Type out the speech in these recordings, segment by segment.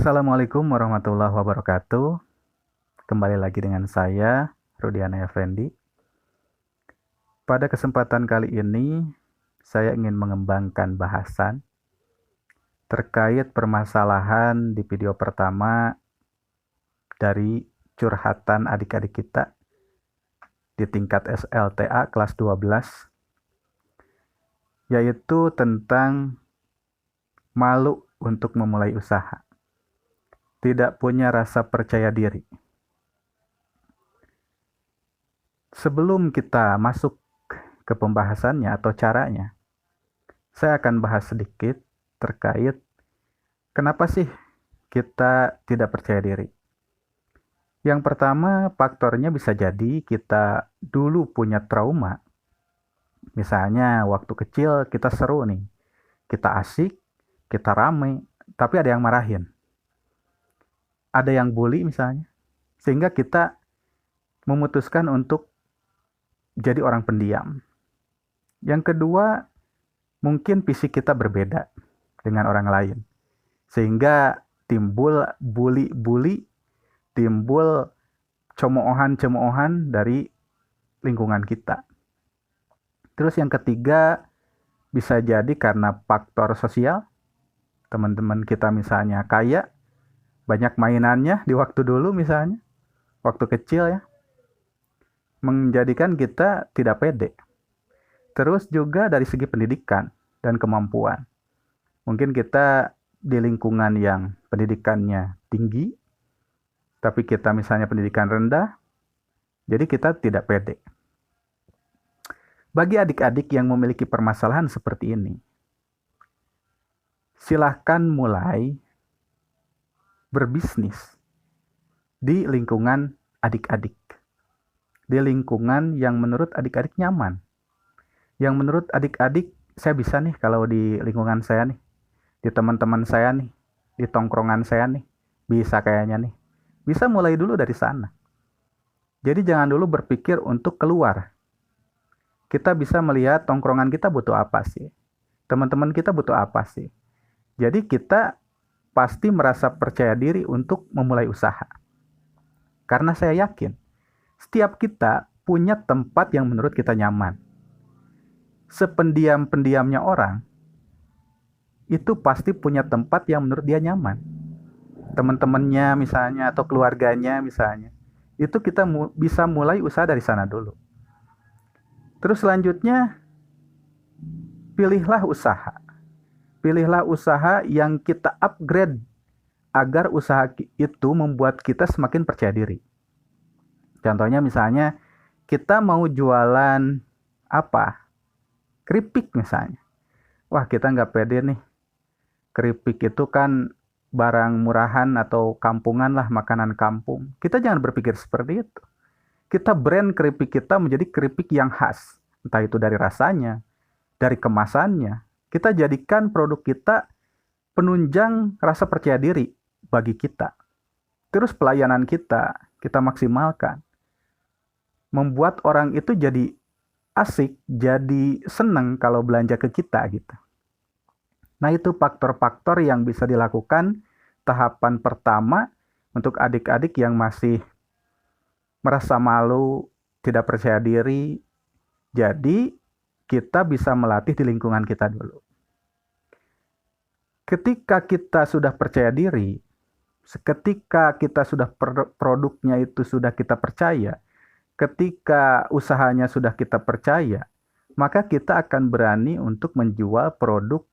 Assalamualaikum warahmatullahi wabarakatuh. Kembali lagi dengan saya, Rudiana Effendi. Pada kesempatan kali ini, saya ingin mengembangkan bahasan terkait permasalahan di video pertama dari curhatan adik-adik kita di tingkat SLTA kelas 12, yaitu tentang malu untuk memulai usaha, tidak punya rasa percaya diri. Sebelum kita masuk ke pembahasannya atau caranya, saya akan bahas sedikit terkait kenapa sih kita tidak percaya diri. Yang pertama, faktornya bisa jadi kita dulu punya trauma. Misalnya waktu kecil kita seru nih, kita asik, kita rame, tapi ada yang marahin. Ada yang bully misalnya, sehingga kita memutuskan untuk jadi orang pendiam. Yang kedua, mungkin fisik kita berbeda dengan orang lain, sehingga timbul bully-bully, timbul cemoohan-cemoohan dari lingkungan kita. Terus yang ketiga, bisa jadi karena faktor sosial. Teman-teman kita misalnya kaya, banyak mainannya di waktu dulu misalnya, waktu kecil ya, menjadikan kita tidak pede. Terus juga dari segi pendidikan dan kemampuan. Mungkin kita di lingkungan yang pendidikannya tinggi, tapi kita misalnya pendidikan rendah, jadi kita tidak pede. Bagi adik-adik yang memiliki permasalahan seperti ini, silahkan mulai berbisnis di lingkungan adik-adik. Di lingkungan yang menurut adik-adik nyaman. Yang menurut adik-adik, saya bisa nih kalau di lingkungan saya nih, di teman-teman saya nih, di tongkrongan saya nih, bisa kayaknya nih. Bisa mulai dulu dari sana. Jadi jangan dulu berpikir untuk keluar. Kita bisa melihat tongkrongan kita butuh apa sih? Teman-teman kita butuh apa sih? Jadi kita pasti merasa percaya diri untuk memulai usaha. Karena saya yakin, setiap kita punya tempat yang menurut kita nyaman. Sependiam-pendiamnya orang, itu pasti punya tempat yang menurut dia nyaman. Teman-temannya misalnya, atau keluarganya misalnya. Itu kita bisa mulai usaha dari sana dulu. Terus selanjutnya, pilihlah usaha. Pilihlah usaha yang kita upgrade agar usaha itu membuat kita semakin percaya diri. Contohnya misalnya kita mau jualan apa? Keripik misalnya. Wah, kita nggak pede nih. Keripik itu kan barang murahan atau kampungan lah, makanan kampung. Kita jangan berpikir seperti itu. Kita brand keripik kita menjadi keripik yang khas. Entah itu dari rasanya, dari kemasannya. Kita jadikan produk kita penunjang rasa percaya diri bagi kita. Terus pelayanan kita maksimalkan. Membuat orang itu jadi asik, jadi seneng kalau belanja ke kita gitu. Nah, itu faktor-faktor yang bisa dilakukan tahapan pertama untuk adik-adik yang masih merasa malu, tidak percaya diri. Jadi, kita bisa melatih di lingkungan kita dulu. Ketika kita sudah percaya diri, ketika kita sudah produknya itu sudah kita percaya, ketika usahanya sudah kita percaya, maka kita akan berani untuk menjual produk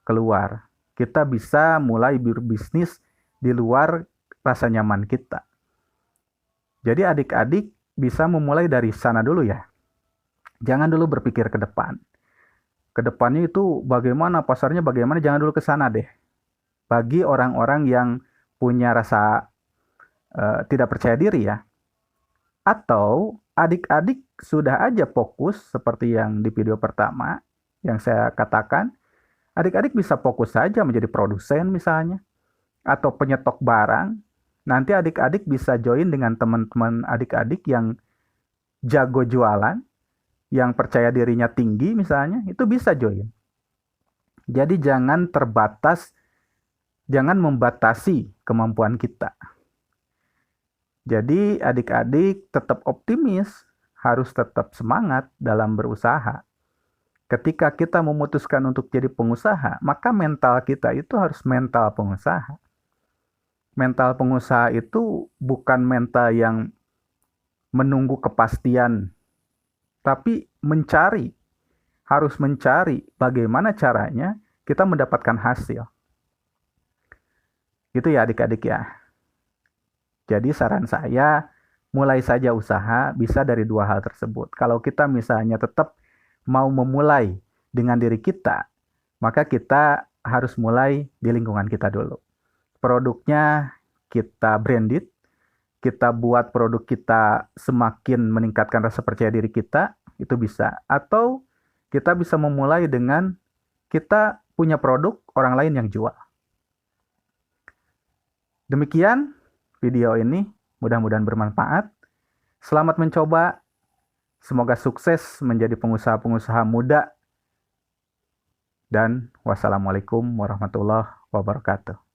keluar. Kita bisa mulai berbisnis di luar rasa nyaman kita. Jadi adik-adik bisa memulai dari sana dulu ya. Jangan dulu berpikir ke depan. Ke depannya itu bagaimana, pasarnya bagaimana, jangan dulu ke sana deh. Bagi orang-orang yang punya rasa tidak percaya diri ya, atau adik-adik sudah aja fokus seperti yang di video pertama yang saya katakan, adik-adik bisa fokus saja menjadi produsen misalnya, atau penyetok barang. Nanti adik-adik bisa join dengan teman-teman adik-adik yang jago jualan, yang percaya dirinya tinggi misalnya, itu bisa join. Jadi jangan terbatas Jangan membatasi kemampuan kita. Jadi adik-adik tetap optimis, harus tetap semangat dalam berusaha. Ketika kita memutuskan untuk jadi pengusaha, maka mental kita itu harus mental pengusaha. Mental pengusaha itu bukan mental yang menunggu kepastian, tapi harus mencari bagaimana caranya kita mendapatkan hasil. Gitu ya adik-adik ya. Jadi saran saya, mulai saja usaha bisa dari dua hal tersebut. Kalau kita misalnya tetap mau memulai dengan diri kita, maka kita harus mulai di lingkungan kita dulu. Produknya kita branded, kita buat produk kita semakin meningkatkan rasa percaya diri kita, itu bisa. Atau kita bisa memulai dengan kita punya produk, orang lain yang jual. Demikian video ini, mudah-mudahan bermanfaat. Selamat mencoba, semoga sukses menjadi pengusaha-pengusaha muda. Dan wassalamualaikum warahmatullahi wabarakatuh.